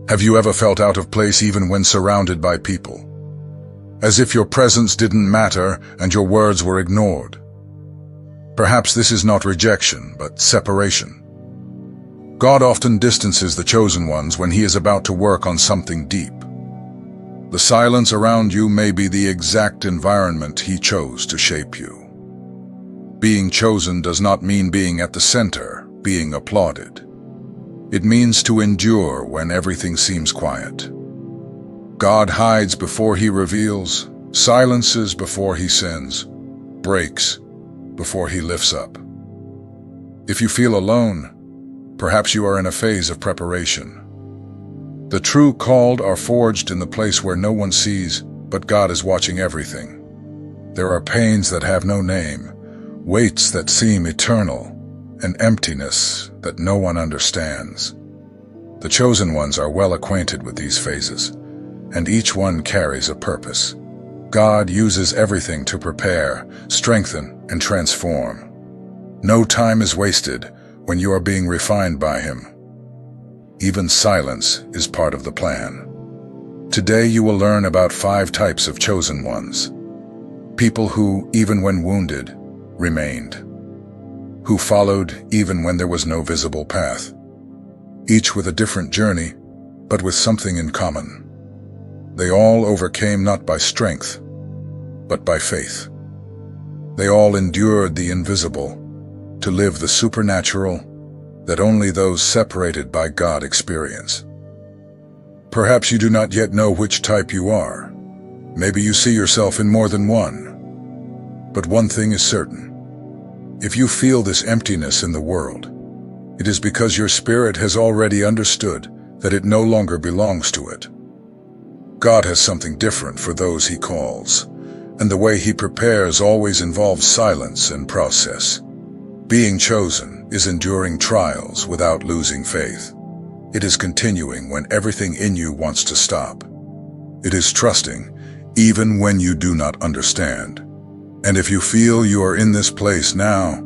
Have you ever felt out of place even when surrounded by people? As if your presence didn't matter and your words were ignored. Perhaps this is not rejection, but separation. God often distances the chosen ones when he is about to work on something deep. The silence around you may be the exact environment he chose to shape you. Being chosen does not mean being at the center, being applauded. It means to endure when everything seems quiet. God hides before he reveals, silences before he sends, breaks before he lifts up. If you feel alone, perhaps you are in a phase of preparation. The true called are forged in the place where no one sees, but God is watching everything. There are pains that have no name, weights that seem eternal, and emptiness that no one understands. The chosen ones are well acquainted with these phases, and each one carries a purpose. God uses everything to prepare, strengthen, and transform. No time is wasted when you are being refined by him. Even silence is part of the plan. Today you will learn about 5 types of chosen ones. People who, even when wounded, remained. Who followed even when there was no visible path. Each with a different journey, but with something in common. They all overcame not by strength, but by faith. They all endured the invisible to live the supernatural that only those separated by God experience. Perhaps you do not yet know which type you are. Maybe you see yourself in more than one. But one thing is certain. If you feel this emptiness in the world, it is because your spirit has already understood that it no longer belongs to it. God has something different for those he calls, and the way he prepares always involves silence and process. Being chosen is enduring trials without losing faith. It is continuing when everything in you wants to stop. It is trusting even when you do not understand. And if you feel you are in this place now,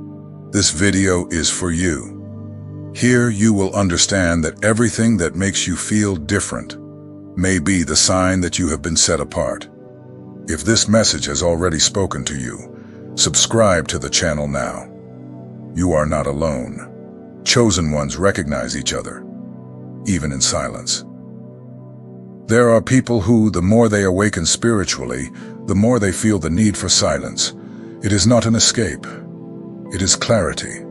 this video is for you. Here you will understand that everything that makes you feel different may be the sign that you have been set apart. If this message has already spoken to you, subscribe to the channel now. You are not alone. Chosen ones recognize each other, even in silence. There are people who, the more they awaken spiritually, the more they feel the need for silence. It is not an escape. It is clarity.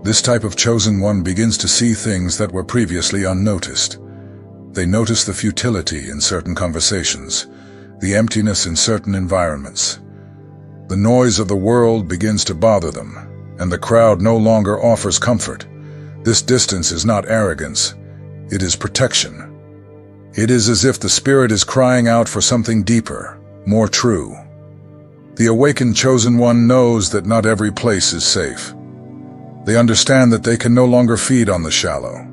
This type of chosen one begins to see things that were previously unnoticed. They notice the futility in certain conversations, the emptiness in certain environments. The noise of the world begins to bother them, and the crowd no longer offers comfort. This distance is not arrogance. It is protection. It is as if the spirit is crying out for something deeper, more true. The awakened chosen one knows that not every place is safe. They understand that they can no longer feed on the shallow.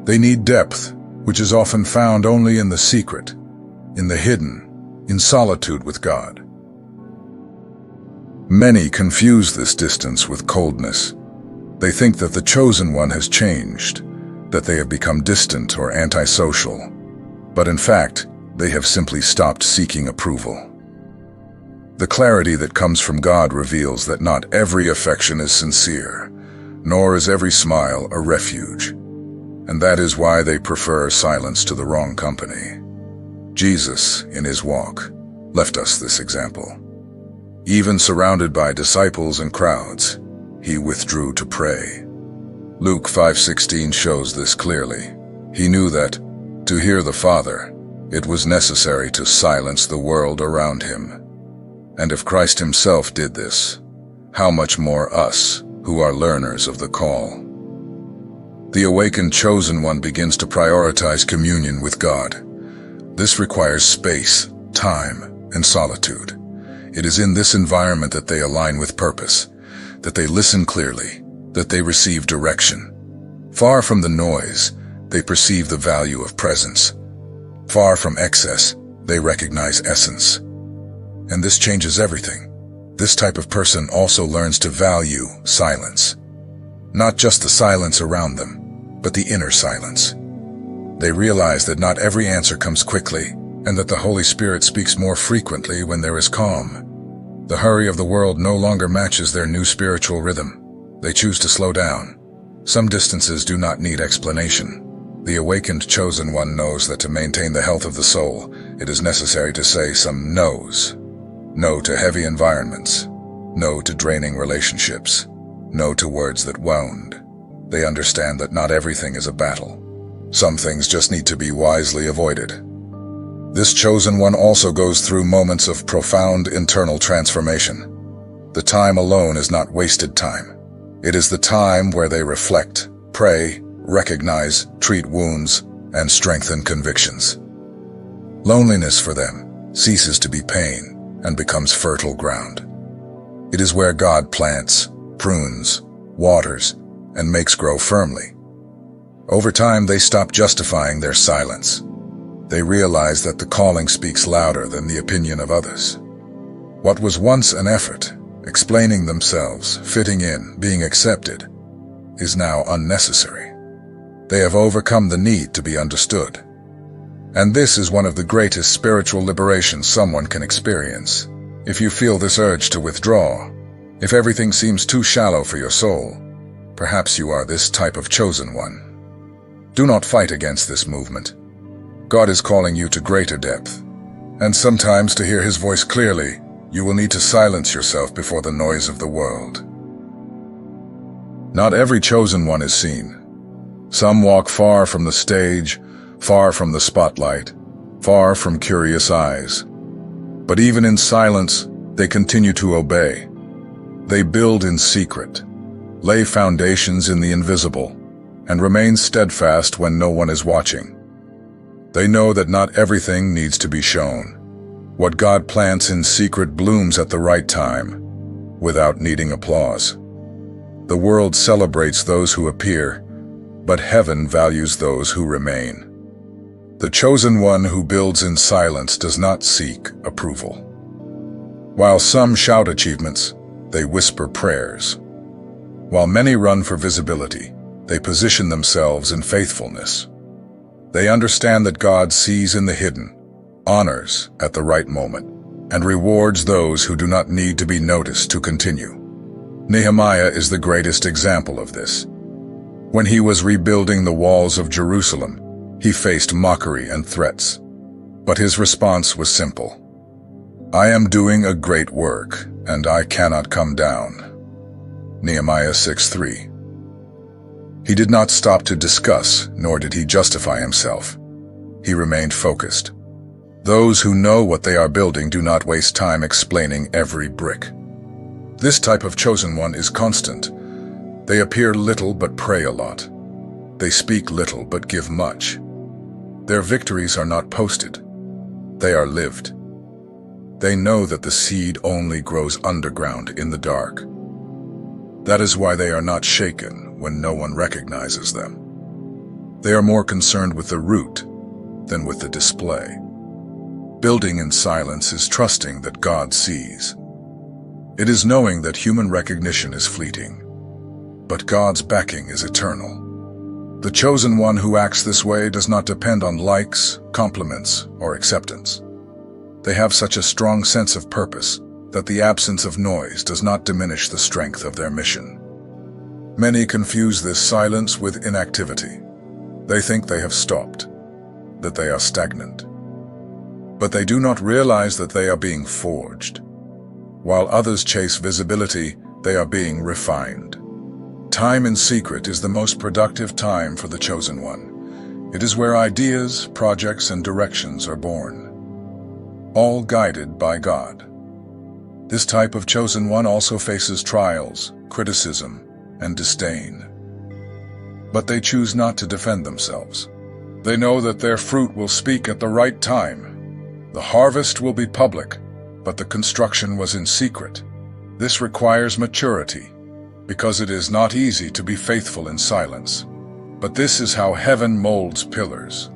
They need depth, which is often found only in the secret, in the hidden, in solitude with God. Many confuse this distance with coldness. They think that the chosen one has changed, that they have become distant or antisocial. But in fact, they have simply stopped seeking approval. The clarity that comes from God reveals that not every affection is sincere, nor is every smile a refuge. And that is why they prefer silence to the wrong company. Jesus, in his walk, left us this example. Even surrounded by disciples and crowds, he withdrew to pray. Luke 5:16 shows this clearly. He knew that, to hear the Father, it was necessary to silence the world around him. And if Christ himself did this, how much more us, who are learners of the call? The awakened chosen one begins to prioritize communion with God. This requires space, time, and solitude. It is in this environment that they align with purpose, that they listen clearly, that they receive direction. Far from the noise, they perceive the value of presence. Far from excess, they recognize essence. And this changes everything. This type of person also learns to value silence. Not just the silence around them, but the inner silence. They realize that not every answer comes quickly, and that the Holy Spirit speaks more frequently when there is calm. The hurry of the world no longer matches their new spiritual rhythm. They choose to slow down. Some distances do not need explanation. The awakened chosen one knows that to maintain the health of the soul, it is necessary to say some no's. No to heavy environments. No to draining relationships. No to words that wound. They understand that not everything is a battle. Some things just need to be wisely avoided. This chosen one also goes through moments of profound internal transformation. The time alone is not wasted time. It is the time where they reflect, pray, recognize, treat wounds, and strengthen convictions. Loneliness for them ceases to be pain and becomes fertile ground. It is where God plants, prunes, waters, and makes grow firmly. Over time, they stop justifying their silence. They realize that the calling speaks louder than the opinion of others. What was once an effort, explaining themselves, fitting in, being accepted, is now unnecessary. They have overcome the need to be understood. And this is one of the greatest spiritual liberations someone can experience. If you feel this urge to withdraw, if everything seems too shallow for your soul, perhaps you are this type of chosen one. Do not fight against this movement. God is calling you to greater depth. And sometimes, to hear His voice clearly, you will need to silence yourself before the noise of the world. Not every chosen one is seen. Some walk far from the stage, far from the spotlight, far from curious eyes. But even in silence, they continue to obey. They build in secret, lay foundations in the invisible, and remain steadfast when no one is watching. They know that not everything needs to be shown. What God plants in secret blooms at the right time, without needing applause. The world celebrates those who appear, but heaven values those who remain. The chosen one who builds in silence does not seek approval. While some shout achievements, they whisper prayers. While many run for visibility, they position themselves in faithfulness. They understand that God sees in the hidden, honors at the right moment, and rewards those who do not need to be noticed to continue. Nehemiah is the greatest example of this. When he was rebuilding the walls of Jerusalem, he faced mockery and threats. But his response was simple. I am doing a great work, and I cannot come down. Nehemiah 6:3. He did not stop to discuss, nor did he justify himself. He remained focused. Those who know what they are building do not waste time explaining every brick. This type of chosen one is constant. They appear little but pray a lot. They speak little but give much. Their victories are not posted. They are lived. They know that the seed only grows underground in the dark. That is why they are not shaken when no one recognizes them. They are more concerned with the root than with the display. Building in silence is trusting that God sees. It is knowing that human recognition is fleeting, but God's backing is eternal. The chosen one who acts this way does not depend on likes, compliments, or acceptance. They have such a strong sense of purpose that the absence of noise does not diminish the strength of their mission. Many confuse this silence with inactivity. They think they have stopped, that they are stagnant. But they do not realize that they are being forged. While others chase visibility, they are being refined. Time in secret is the most productive time for the chosen one. It is where ideas, projects, and directions are born, all guided by God. This type of chosen one also faces trials, criticism, and disdain. But they choose not to defend themselves. They know that their fruit will speak at the right time. The harvest will be public, but the construction was in secret. This requires maturity, because it is not easy to be faithful in silence. But this is how heaven molds pillars.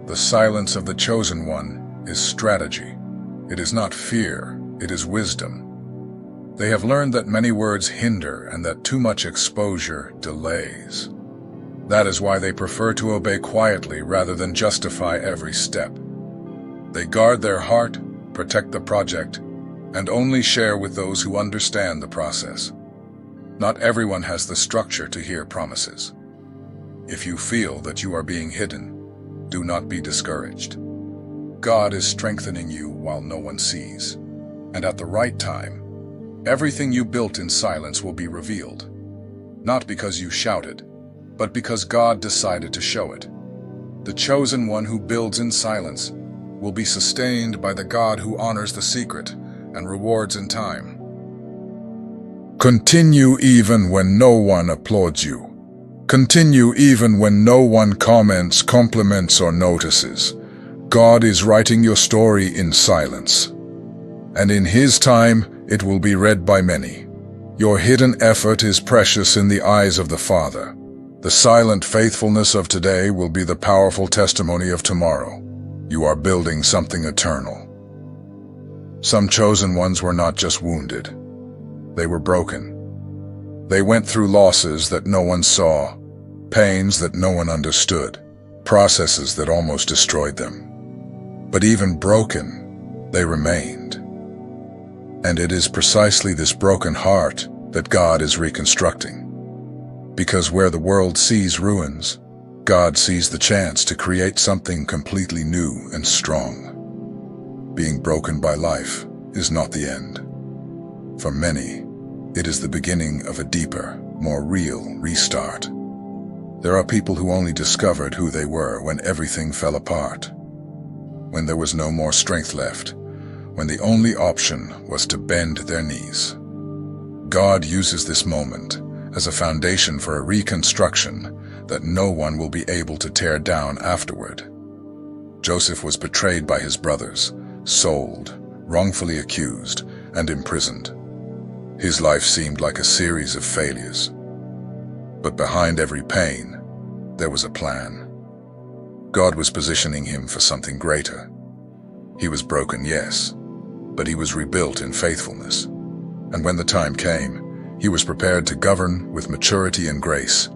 The silence of the chosen one is strategy. It is not fear, it is wisdom. They have learned that many words hinder and that too much exposure delays. That is why they prefer to obey quietly rather than justify every step. They guard their heart, protect the project, and only share with those who understand the process. Not everyone has the structure to hear promises. If you feel that you are being hidden, do not be discouraged. God is strengthening you while no one sees. And at the right time, everything you built in silence will be revealed. Not because you shouted, but because God decided to show it. The chosen one who builds in silence will be sustained by the God who honors the secret and rewards in time. Continue even when no one applauds you. Continue even when no one comments, compliments, or notices. God is writing your story in silence. And in His time, it will be read by many. Your hidden effort is precious in the eyes of the Father. The silent faithfulness of today will be the powerful testimony of tomorrow. You are building something eternal. Some chosen ones were not just wounded. They were broken. They went through losses that no one saw, pains that no one understood, processes that almost destroyed them. But even broken, they remained. And it is precisely this broken heart that God is reconstructing. Because where the world sees ruins, God sees the chance to create something completely new and strong. Being broken by life is not the end. For many, it is the beginning of a deeper, more real restart. There are people who only discovered who they were when everything fell apart, when there was no more strength left, when the only option was to bend their knees. God uses this moment as a foundation for a reconstruction that no one will be able to tear down afterward. Joseph was betrayed by his brothers, sold, wrongfully accused, and imprisoned. His life seemed like a series of failures. But behind every pain, there was a plan. God was positioning him for something greater. He was broken, yes, but he was rebuilt in faithfulness. And when the time came, he was prepared to govern with maturity and grace.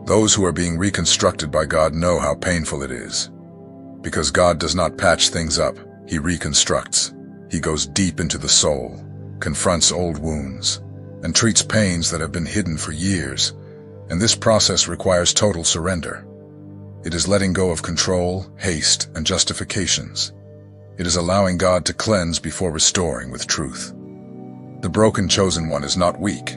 Those who are being reconstructed by God know how painful it is. Because God does not patch things up, He reconstructs. He goes deep into the soul, confronts old wounds, and treats pains that have been hidden for years. And this process requires total surrender. It is letting go of control, haste, and justifications. It is allowing God to cleanse before restoring with truth. The broken chosen one is not weak.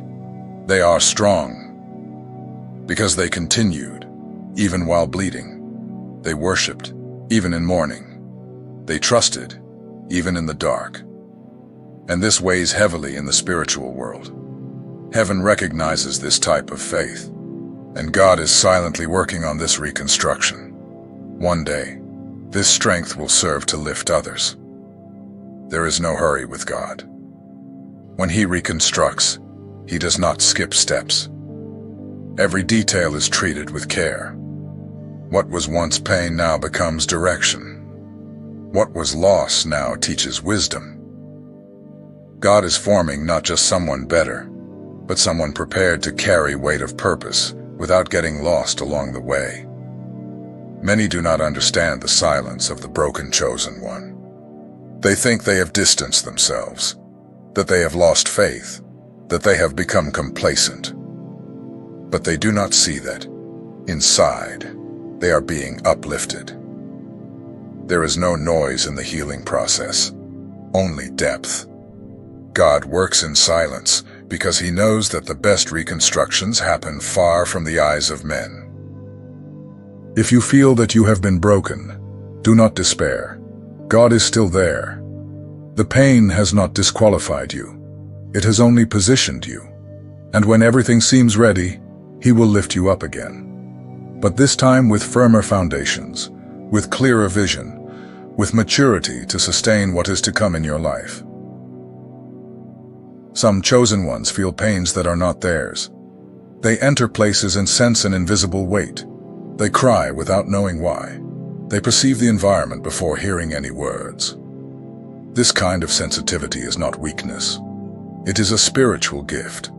They are strong. Because they continued, even while bleeding. They worshipped, even in mourning. They trusted, even in the dark. And this weighs heavily in the spiritual world. Heaven recognizes this type of faith. And God is silently working on this reconstruction. One day, this strength will serve to lift others. There is no hurry with God. When He reconstructs, He does not skip steps. Every detail is treated with care. What was once pain now becomes direction. What was loss now teaches wisdom. God is forming not just someone better, but someone prepared to carry weight of purpose without getting lost along the way. Many do not understand the silence of the broken chosen one. They think they have distanced themselves, that they have lost faith, that they have become complacent. But they do not see that, inside, they are being uplifted. There is no noise in the healing process, only depth. God works in silence because He knows that the best reconstructions happen far from the eyes of men. If you feel that you have been broken, do not despair. God is still there. The pain has not disqualified you. It has only positioned you. And when everything seems ready, He will lift you up again. But this time with firmer foundations, with clearer vision, with maturity to sustain what is to come in your life. Some chosen ones feel pains that are not theirs. They enter places and sense an invisible weight. They cry without knowing why. They perceive the environment before hearing any words. This kind of sensitivity is not weakness. It is a spiritual gift.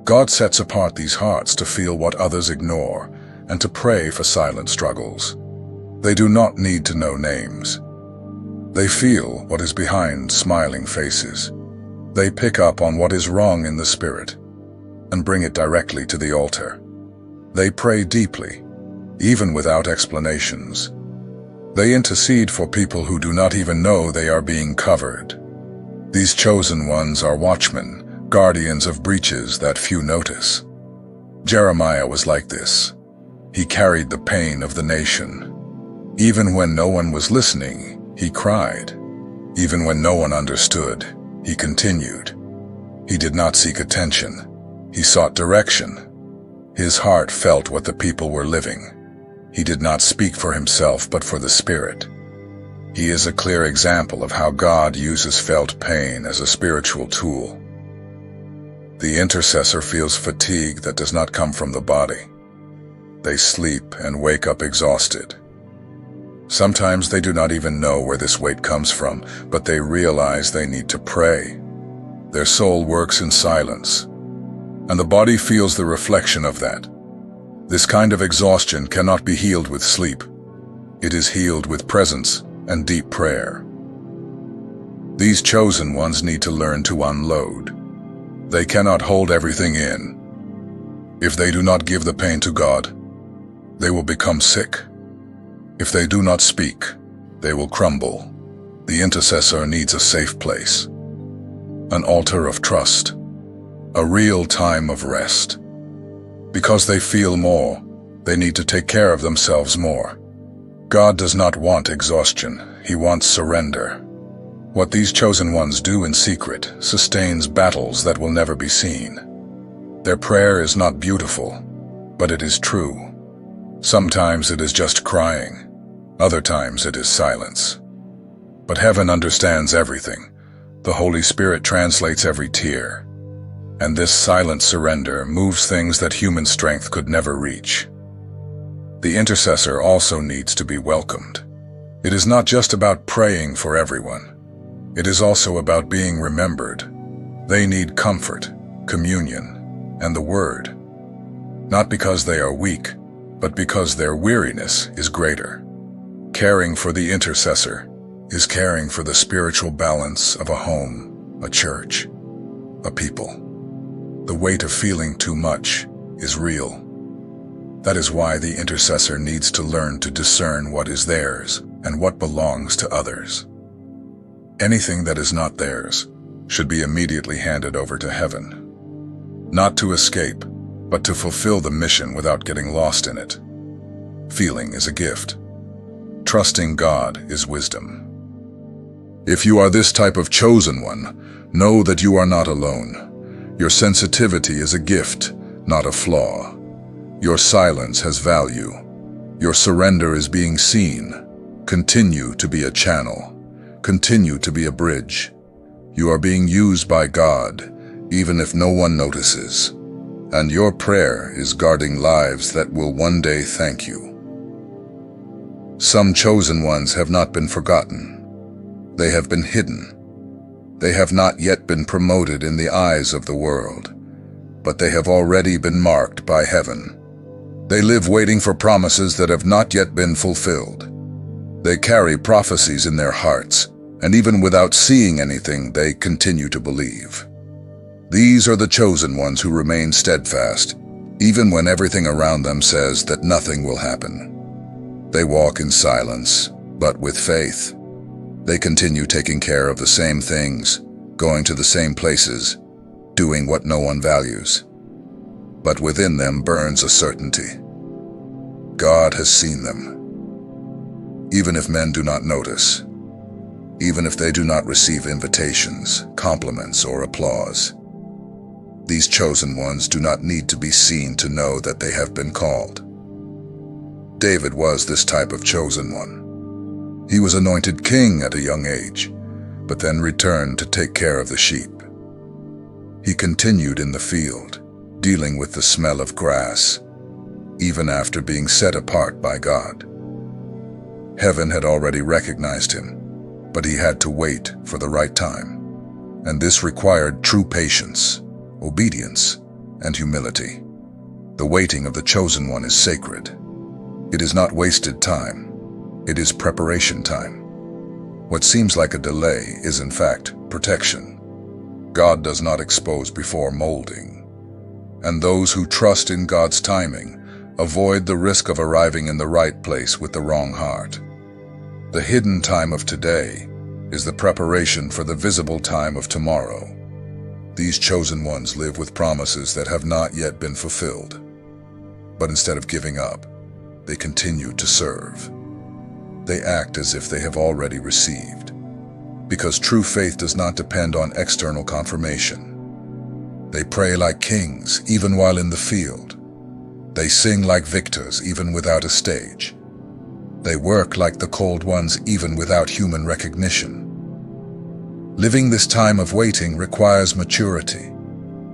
God sets apart these hearts to feel what others ignore, and to pray for silent struggles. They do not need to know names. They feel what is behind smiling faces. They pick up on what is wrong in the spirit and bring it directly to the altar. They pray deeply, even without explanations. They intercede for people who do not even know they are being covered. These chosen ones are watchmen, guardians of breaches that few notice. Jeremiah was like this. He carried the pain of the nation. Even when no one was listening, he cried. Even when no one understood, he continued. He did not seek attention. He sought direction. His heart felt what the people were living. He did not speak for himself, but for the Spirit. He is a clear example of how God uses felt pain as a spiritual tool. The intercessor feels fatigue that does not come from the body. They sleep and wake up exhausted. Sometimes they do not even know where this weight comes from, but they realize they need to pray. Their soul works in silence, and the body feels the reflection of that. This kind of exhaustion cannot be healed with sleep. It is healed with presence and deep prayer. These chosen ones need to learn to unload. They cannot hold everything in. If they do not give the pain to God, they will become sick. If they do not speak, they will crumble. The intercessor needs a safe place, an altar of trust, a real time of rest. Because they feel more, they need to take care of themselves more. God does not want exhaustion, He wants surrender. What these chosen ones do in secret sustains battles that will never be seen. Their prayer is not beautiful, but it is true. Sometimes it is just crying. Other times it is silence. But heaven understands everything. The Holy Spirit translates every tear. And this silent surrender moves things that human strength could never reach. The intercessor also needs to be welcomed. It is not just about praying for everyone. It is also about being remembered. They need comfort, communion, and the Word. Not because they are weak, but because their weariness is greater. Caring for the intercessor is caring for the spiritual balance of a home, a church, a people. The weight of feeling too much is real. That is why the intercessor needs to learn to discern what is theirs and what belongs to others. Anything that is not theirs should be immediately handed over to heaven. Not to escape, but to fulfill the mission without getting lost in it. Feeling is a gift. Trusting God is wisdom. If you are this type of chosen one, know that you are not alone. Your sensitivity is a gift, not a flaw. Your silence has value. Your surrender is being seen. Continue to be a channel. Continue to be a bridge. You are being used by God, even if no one notices. And your prayer is guarding lives that will one day thank you. Some chosen ones have not been forgotten. They have been hidden. They have not yet been promoted in the eyes of the world, but they have already been marked by heaven. They live waiting for promises that have not yet been fulfilled. They carry prophecies in their hearts, and even without seeing anything, they continue to believe. These are the chosen ones who remain steadfast, even when everything around them says that nothing will happen. They walk in silence, but with faith. They continue taking care of the same things, going to the same places, doing what no one values. But within them burns a certainty. God has seen them. Even if men do not notice, even if they do not receive invitations, compliments, or applause, these chosen ones do not need to be seen to know that they have been called. David was this type of chosen one. He was anointed king at a young age, but then returned to take care of the sheep. He continued in the field, dealing with the smell of grass, even after being set apart by God. Heaven had already recognized him, but he had to wait for the right time, and this required true patience, obedience, and humility. The waiting of the chosen one is sacred. It is not wasted time. It is preparation time. What seems like a delay is in fact protection. God does not expose before molding. And those who trust in God's timing avoid the risk of arriving in the right place with the wrong heart. The hidden time of today is the preparation for the visible time of tomorrow. These chosen ones live with promises that have not yet been fulfilled. But instead of giving up, they continue to serve. They act as if they have already received, because true faith does not depend on external confirmation. They pray like kings, even while in the field. They sing like victors, even without a stage. They work like the called ones, even without human recognition. Living this time of waiting requires maturity.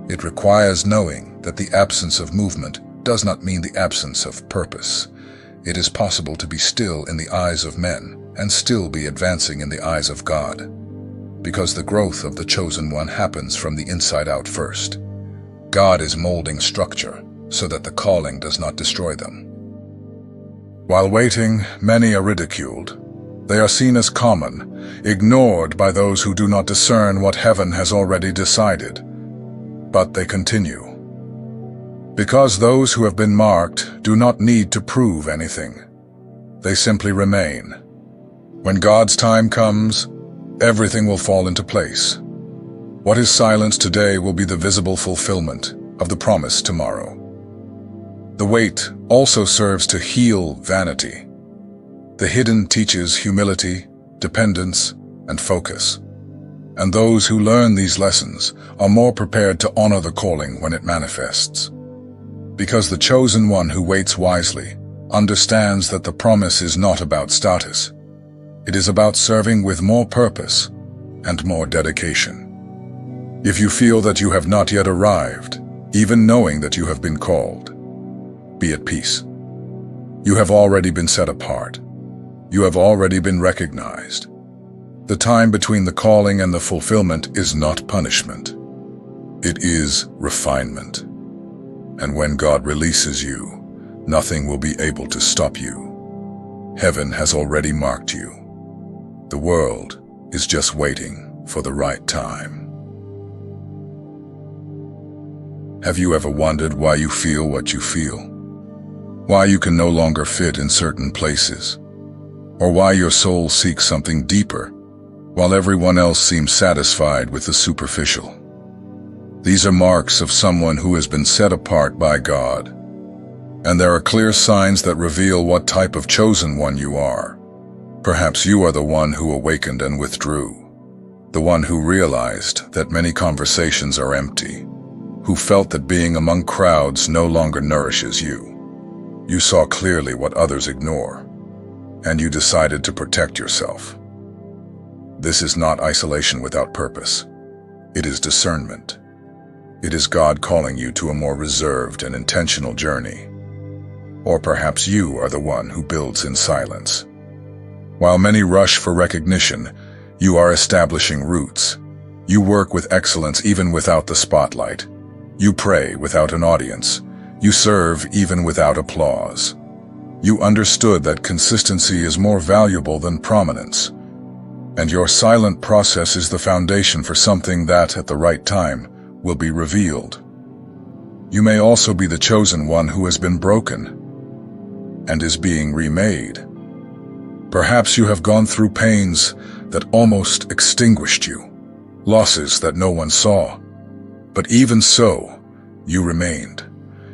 It requires knowing that the absence of movement does not mean the absence of purpose. It is possible to be still in the eyes of men and still be advancing in the eyes of God, because the growth of the chosen one happens from the inside out first. God is molding structure so that the calling does not destroy them. While waiting, many are ridiculed. They are seen as common, ignored by those who do not discern what heaven has already decided. But they continue. Because those who have been marked do not need to prove anything. They simply remain. When God's time comes, everything will fall into place. What is silenced today will be the visible fulfillment of the promise tomorrow. The wait also serves to heal vanity. The hidden teaches humility, dependence, and focus. And those who learn these lessons are more prepared to honor the calling when it manifests. Because the chosen one who waits wisely understands that the promise is not about status. It is about serving with more purpose and more dedication. If you feel that you have not yet arrived, even knowing that you have been called, be at peace. You have already been set apart. You have already been recognized. The time between the calling and the fulfillment is not punishment. It is refinement. And when God releases you, nothing will be able to stop you. Heaven has already marked you. The world is just waiting for the right time. Have you ever wondered why you feel what you feel? Why you can no longer fit in certain places? Or why your soul seeks something deeper, while everyone else seems satisfied with the superficial? These are marks of someone who has been set apart by God. And there are clear signs that reveal what type of chosen one you are. Perhaps you are the one who awakened and withdrew. The one who realized that many conversations are empty. Who felt that being among crowds no longer nourishes you. You saw clearly what others ignore. And you decided to protect yourself. This is not isolation without purpose. It is discernment. It is God calling you to a more reserved and intentional journey. Or perhaps you are the one who builds in silence. While many rush for recognition, you are establishing roots. You work with excellence even without the spotlight. You pray without an audience. You serve even without applause. You understood that consistency is more valuable than prominence. And your silent process is the foundation for something that, at the right time, will be revealed. You may also be the chosen one who has been broken and is being remade. Perhaps you have gone through pains that almost extinguished you, losses that no one saw. But even so, you remained.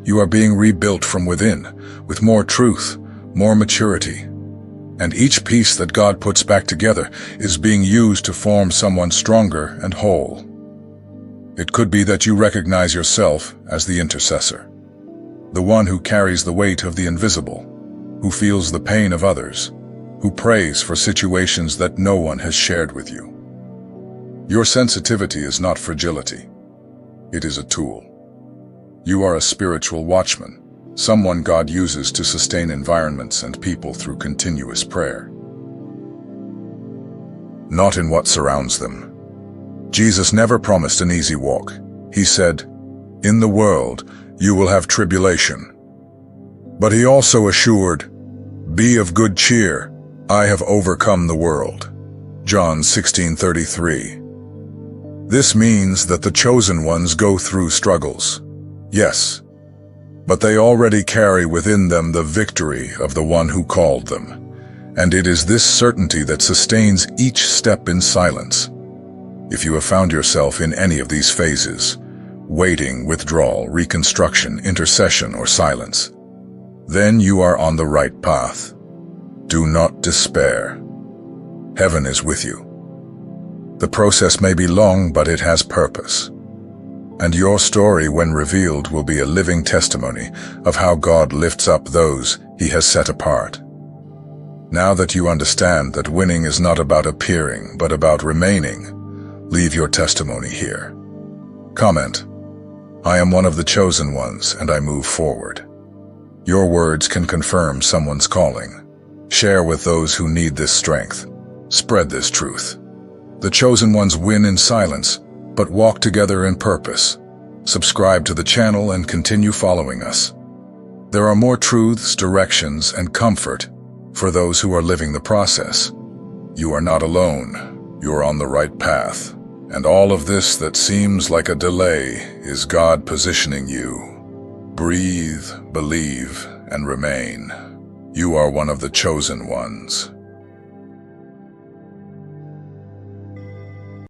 You are being rebuilt from within, with more truth, more maturity. And each piece that God puts back together is being used to form someone stronger and whole. It could be that you recognize yourself as the intercessor, the one who carries the weight of the invisible, who feels the pain of others, who prays for situations that no one has shared with you. Your sensitivity is not fragility. It is a tool. You are a spiritual watchman, someone God uses to sustain environments and people through continuous prayer. Not in what surrounds them. Jesus never promised an easy walk. He said, "In the world, You will have tribulation. But he also assured, "Be of good cheer, I have overcome the world." John 16:33. This means that the chosen ones go through struggles. Yes, but they already carry within them the victory of the one who called them. And it is this certainty that sustains each step in silence. If you have found yourself in any of these phases, waiting, withdrawal, reconstruction, intercession, or silence, then you are on the right path. Do not despair. Heaven is with you. The process may be long, but it has purpose. And your story, when revealed, will be a living testimony of how God lifts up those He has set apart. Now that you understand that winning is not about appearing, but about remaining, leave your testimony here. Comment, "I am one of the chosen ones, and I move forward." Your words can confirm someone's calling. Share with those who need this strength. Spread this truth. The chosen ones win in silence, but walk together in purpose. Subscribe to the channel and continue following us. There are more truths, directions, and comfort for those who are living the process. You are not alone. You are on the right path. And all of this that seems like a delay is God positioning you. Breathe, believe, and remain. You are one of the chosen ones.